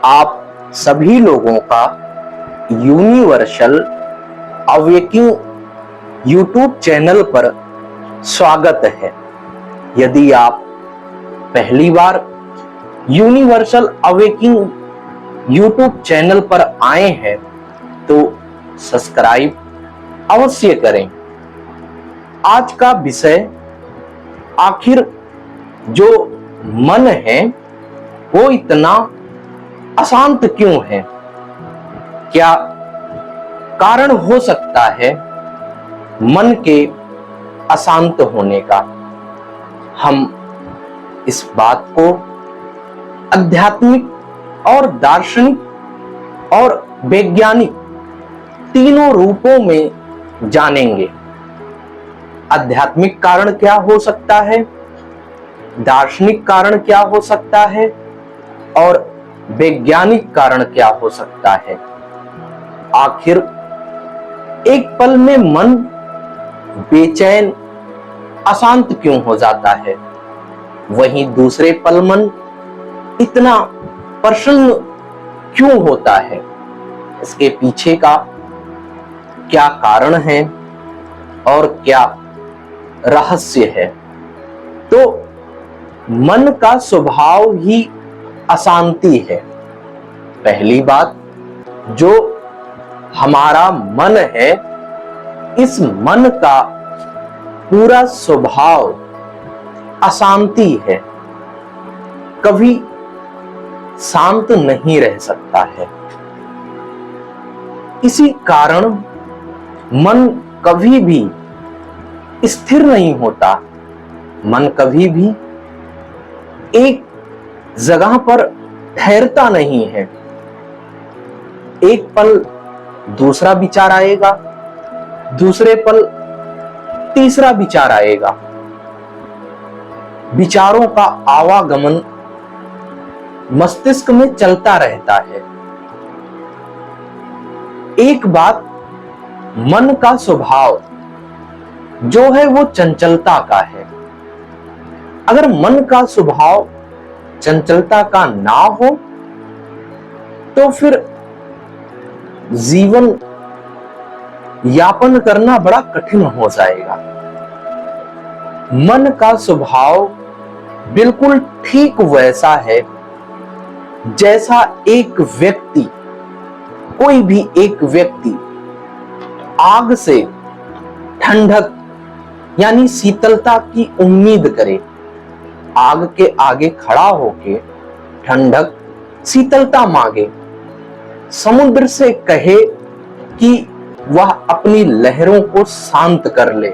आप सभी लोगों का यूनिवर्सल अवेकिंग यूट्यूब चैनल पर स्वागत है। यदि आप पहली बार यूनिवर्सल अवेकिंग यूट्यूब चैनल पर आए हैं तो सब्सक्राइब अवश्य करें। आज का विषय आखिर जो मन है वो इतना अशांत क्यों है, क्या कारण हो सकता है मन के अशांत होने का। हम इस बात को आध्यात्मिक और दार्शनिक और वैज्ञानिक तीनों रूपों में जानेंगे। आध्यात्मिक कारण क्या हो सकता है, दार्शनिक कारण क्या हो सकता है और वैज्ञानिक कारण क्या हो सकता है। आखिर एक पल में मन बेचैन अशांत क्यों हो जाता है, वहीं दूसरे पल मन इतना प्रसन्न क्यों होता है। इसके पीछे का क्या कारण है और क्या रहस्य है। तो मन का स्वभाव ही अशांति है। पहली बात, जो हमारा मन है, इस मन का पूरा स्वभाव अशांति है, कभी शांत नहीं रह सकता है। इसी कारण मन कभी भी स्थिर नहीं होता, मन कभी भी एक जगह पर ठहरता नहीं है। एक पल दूसरा विचार आएगा, दूसरे पल तीसरा विचार आएगा। विचारों का आवागमन मस्तिष्क में चलता रहता है। एक बात, मन का स्वभाव जो है वो चंचलता का है। अगर मन का स्वभाव चंचलता का ना हो तो फिर जीवन यापन करना बड़ा कठिन हो जाएगा। मन का स्वभाव बिल्कुल ठीक वैसा है जैसा एक व्यक्ति, कोई भी एक व्यक्ति आग से ठंडक यानी शीतलता की उम्मीद करे, आग के आगे खड़ा होके ठंडक शीतलता मांगे, समुद्र से कहे कि वह अपनी लहरों को शांत कर ले,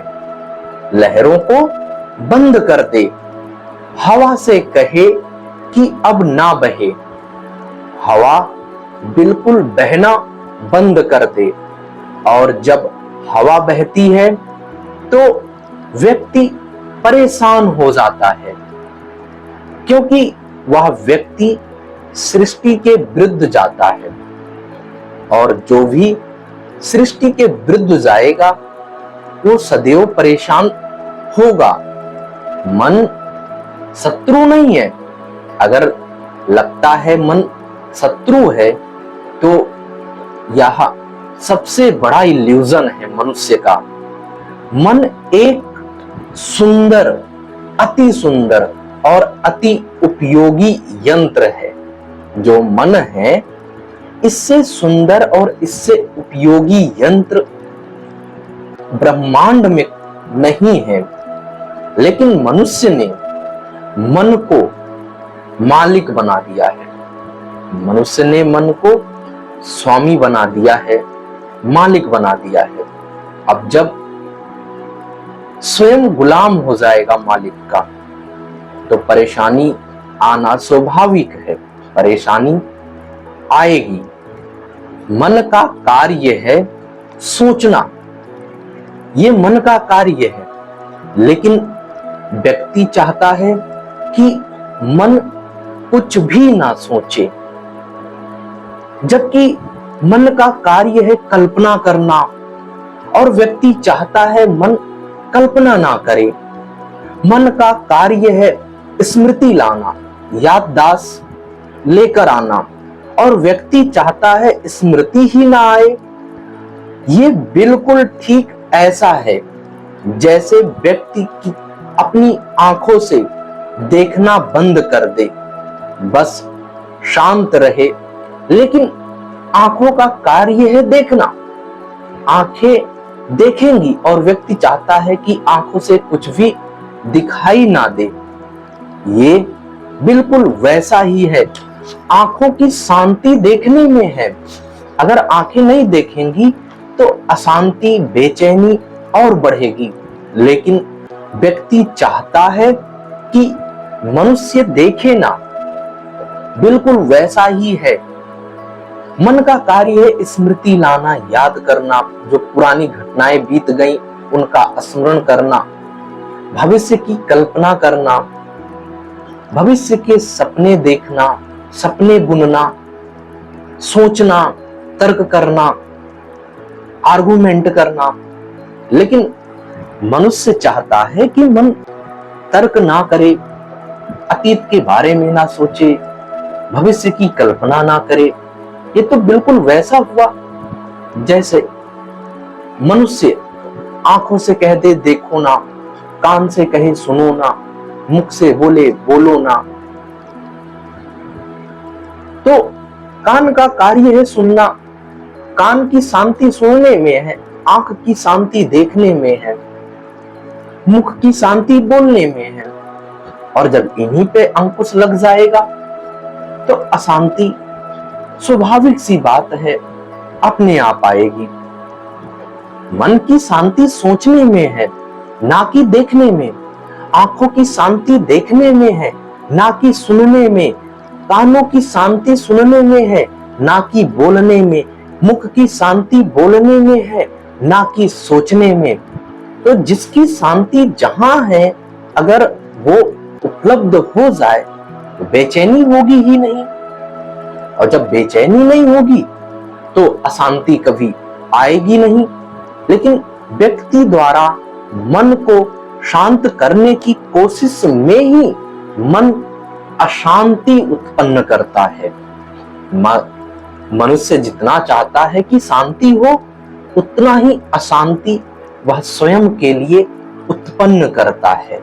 लहरों को बंद कर दे, हवा से कहे कि अब ना बहे, हवा बिल्कुल बहना बंद कर दे। और जब हवा बहती है तो व्यक्ति परेशान हो जाता है, क्योंकि वह व्यक्ति सृष्टि के विरुद्ध जाता है। और जो भी सृष्टि के विरुद्ध जाएगा वो सदैव परेशान होगा। मन शत्रु नहीं है। अगर लगता है मन शत्रु है तो यह सबसे बड़ा इल्यूजन है मनुष्य का। मन एक सुंदर, अति सुंदर और अति उपयोगी यंत्र है। जो मन है, इससे सुंदर और इससे उपयोगी यंत्र ब्रह्मांड में नहीं है। लेकिन मनुष्य ने मन को मालिक बना दिया है, मनुष्य ने मन को स्वामी बना दिया है, मालिक बना दिया है। अब जब स्वयं गुलाम हो जाएगा मालिक का तो परेशानी आना स्वाभाविक है, परेशानी आएगी। मन का कार्य है सोचना, ये मन का कार्य है। लेकिन व्यक्ति चाहता है कि मन कुछ भी ना सोचे, जबकि मन का कार्य है कल्पना करना, और व्यक्ति चाहता है मन कल्पना ना करे। मन का कार्य है स्मृति लाना, याददाश्त लेकर आना, और व्यक्ति चाहता है स्मृति ही ना आए। ये बिल्कुल ठीक ऐसा है जैसे व्यक्ति की अपनी आंखों से देखना बंद कर दे, बस शांत रहे, लेकिन आंखों का कार्य है देखना। आंखें देखेंगी और व्यक्ति चाहता है कि आंखों से कुछ भी दिखाई ना दे। ये बिल्कुल वैसा ही है, आंखों की शांति देखने में है। अगर आंखें नहीं देखेंगी तो अशांति, बेचैनी और बढ़ेगी। लेकिन व्यक्ति चाहता है कि मनुष्य देखे ना। बिल्कुल वैसा ही है, मन का कार्य है स्मृति लाना, याद करना, जो पुरानी घटनाएं बीत गई उनका स्मरण करना, भविष्य की कल्पना करना, भविष्य के सपने देखना, सपने बुनना, सोचना, तर्क करना, आर्गुमेंट करना। लेकिन मनुष्य चाहता है कि मन तर्क ना करे, अतीत के बारे में ना सोचे, भविष्य की कल्पना ना करे। ये तो बिल्कुल वैसा हुआ जैसे मनुष्य आंखों से कह दे देखो ना, कान से कहे सुनो ना, मुख से बोले बोलो ना। तो कान का कार्य है सुनना, कान की शांति सुनने में है, आंख की शांति देखने में है, मुख की शांति बोलने में है। और जब इन्हीं पे अंकुश लग जाएगा तो अशांति स्वाभाविक सी बात है, अपने आप आएगी। मन की शांति सोचने में है, ना कि देखने में। आंखों की शांति देखने में है, ना कि सुनने में। कानों की शांति सुनने में है, ना कि बोलने में। मुख की शांति बोलने में है, ना कि सोचने में। तो जिसकी शांति जहां है, अगर वो उपलब्ध हो जाए तो बेचैनी होगी ही नहीं। और जब बेचैनी नहीं होगी तो अशांति कभी आएगी नहीं। लेकिन व्यक्ति द्वारा मन को शांत करने की कोशिश में ही मन अशांति उत्पन्न करता है। मनुष्य जितना चाहता है कि शांति हो, उतना ही अशांति वह स्वयं के लिए उत्पन्न करता है।